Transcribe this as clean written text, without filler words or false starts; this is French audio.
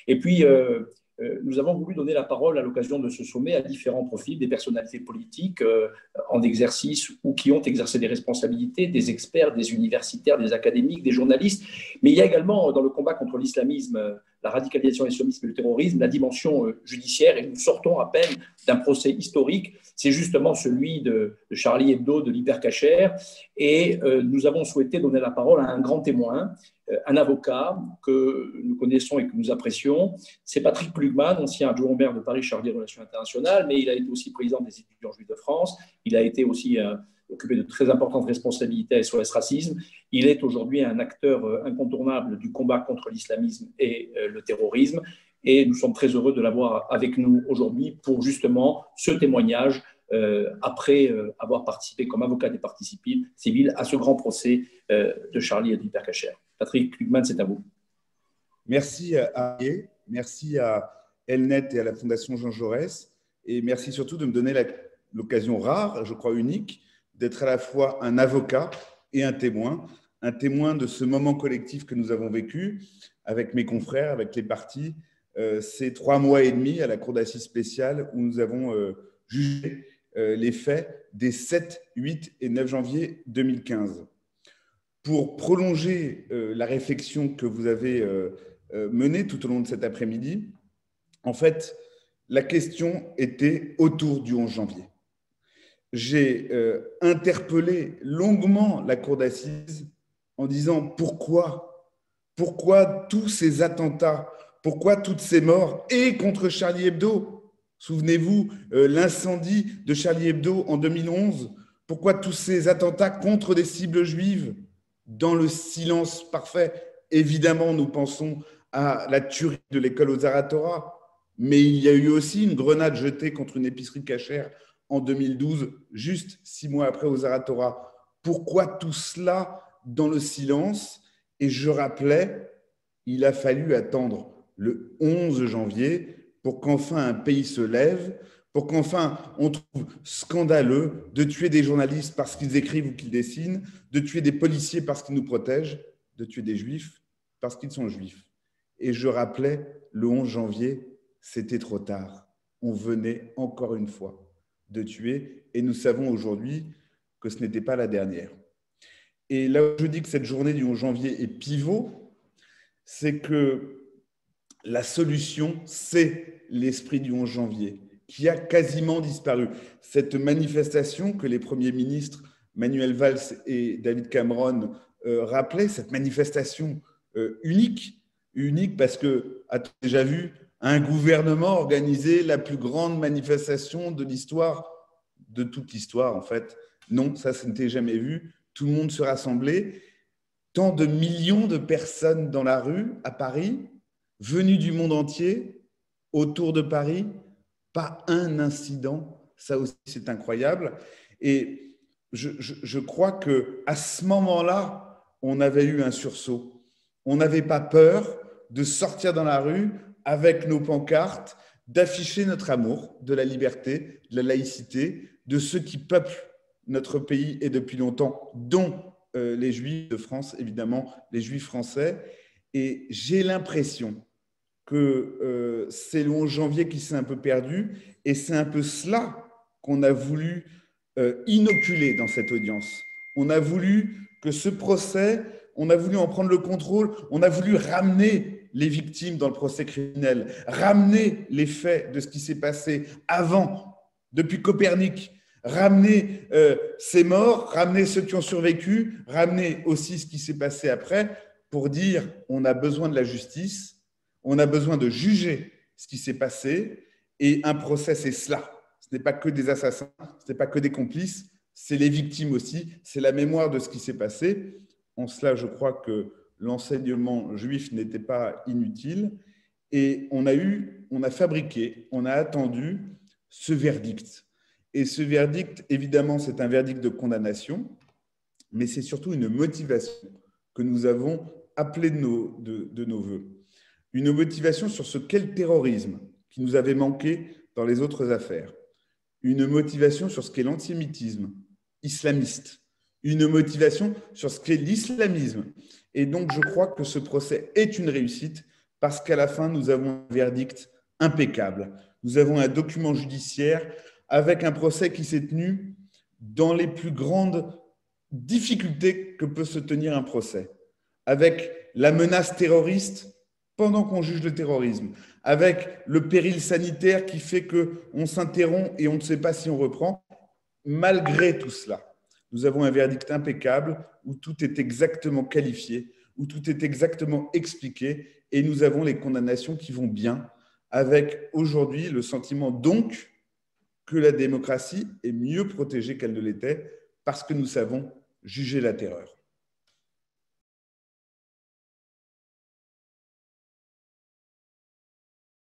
Et puis, nous avons voulu donner la parole à l'occasion de ce sommet à différents profils, des personnalités politiques en exercice ou qui ont exercé des responsabilités, des experts, des universitaires, des académiques, des journalistes. Mais il y a également dans le combat contre l'islamisme, la radicalisation islamique et le terrorisme, la dimension judiciaire. Et nous sortons à peine d'un procès historique. C'est justement celui de Charlie Hebdo, de l'Hyper Cacher. Et nous avons souhaité donner la parole à un grand témoin, un avocat que nous connaissons et que nous apprécions. C'est Patrick Plugman, ancien adjoint au maire de Paris chargé des relations internationales, mais il a été aussi président des étudiants juifs de France. Il a été aussi occupé de très importantes responsabilités à SOS Racisme. Il est aujourd'hui un acteur incontournable du combat contre l'islamisme et le terrorisme. Et nous sommes très heureux de l'avoir avec nous aujourd'hui pour justement ce témoignage après avoir participé comme avocat des parties civiles à ce grand procès de Charlie et de l'Hyper Cacher. Patrick Plugman, c'est à vous. Merci à Arié, merci à Elnet et à la Fondation Jean Jaurès, et merci surtout de me donner l'occasion rare, je crois unique, d'être à la fois un avocat et un témoin de ce moment collectif que nous avons vécu avec mes confrères, avec les partis, ces 3 mois et demi à la Cour d'assises spéciale où nous avons jugé les faits des 7, 8 et 9 janvier 2015. Pour prolonger la réflexion que vous avez menée tout au long de cet après-midi, en fait, la question était autour du 11 janvier. J'ai interpellé longuement la Cour d'assises en disant pourquoi tous ces attentats, pourquoi toutes ces morts, et contre Charlie Hebdo. Souvenez-vous, l'incendie de Charlie Hebdo en 2011, pourquoi tous ces attentats contre des cibles juives dans le silence parfait? Évidemment, nous pensons à la tuerie de l'école Ozar Hatorah, mais il y a eu aussi une grenade jetée contre une épicerie cachère en 2012, juste 6 mois après Ozar Hatorah. Pourquoi tout cela dans le silence? Et je rappelais, il a fallu attendre le 11 janvier pour qu'enfin un pays se lève, pour qu'enfin on trouve scandaleux de tuer des journalistes parce qu'ils écrivent ou qu'ils dessinent, de tuer des policiers parce qu'ils nous protègent, de tuer des juifs parce qu'ils sont juifs. Et je rappelais, le 11 janvier, c'était trop tard. On venait encore une fois de tuer, et nous savons aujourd'hui que ce n'était pas la dernière. Et là où je dis que cette journée du 11 janvier est pivot, c'est que la solution, c'est l'esprit du 11 janvier, qui a quasiment disparu. Cette manifestation que les premiers ministres Manuel Valls et David Cameron rappelaient, cette manifestation unique parce que, as-tu déjà vu un gouvernement organiser la plus grande manifestation de l'histoire, de toute l'histoire en fait? Non, ça n'était jamais vu. Tout le monde se rassemblait. Tant de millions de personnes dans la rue à Paris, venues du monde entier, autour de Paris, pas un incident. Ça aussi, c'est incroyable. Et je crois qu'à ce moment-là, on avait eu un sursaut. On n'avait pas peur de sortir dans la rue avec nos pancartes, d'afficher notre amour de la liberté, de la laïcité, de ceux qui peuplent notre pays et depuis longtemps, dont les Juifs de France, évidemment, les Juifs français. Et j'ai l'impression que c'est le 11 janvier qui s'est un peu perdu, et c'est un peu cela qu'on a voulu inoculer dans cette audience. On a voulu que ce procès, on a voulu en prendre le contrôle, on a voulu ramener les victimes dans le procès criminel, ramener les faits de ce qui s'est passé avant, depuis Copernic, ramener ces morts, ramener ceux qui ont survécu, ramener aussi ce qui s'est passé après, pour dire on a besoin de la justice, on a besoin de juger ce qui s'est passé, et un procès, c'est cela. Ce n'est pas que des assassins, ce n'est pas que des complices, c'est les victimes aussi, c'est la mémoire de ce qui s'est passé. En cela, je crois que l'enseignement juif n'était pas inutile, et on a fabriqué, on a attendu ce verdict. Et ce verdict, évidemment, c'est un verdict de condamnation, mais c'est surtout une motivation que nous avons appelée de nos voeux. Une motivation sur ce qu'est le terrorisme, qui nous avait manqué dans les autres affaires. Une motivation sur ce qu'est l'antisémitisme islamiste. Une motivation sur ce qu'est l'islamisme. Et donc, je crois que ce procès est une réussite parce qu'à la fin, nous avons un verdict impeccable. Nous avons un document judiciaire avec un procès qui s'est tenu dans les plus grandes difficultés que peut se tenir un procès, avec la menace terroriste pendant qu'on juge le terrorisme, avec le péril sanitaire qui fait qu'on s'interrompt et on ne sait pas si on reprend. Malgré tout cela, nous avons un verdict impeccable où tout est exactement qualifié, où tout est exactement expliqué et nous avons les condamnations qui vont bien, avec aujourd'hui le sentiment donc que la démocratie est mieux protégée qu'elle ne l'était parce que nous savons juger la terreur.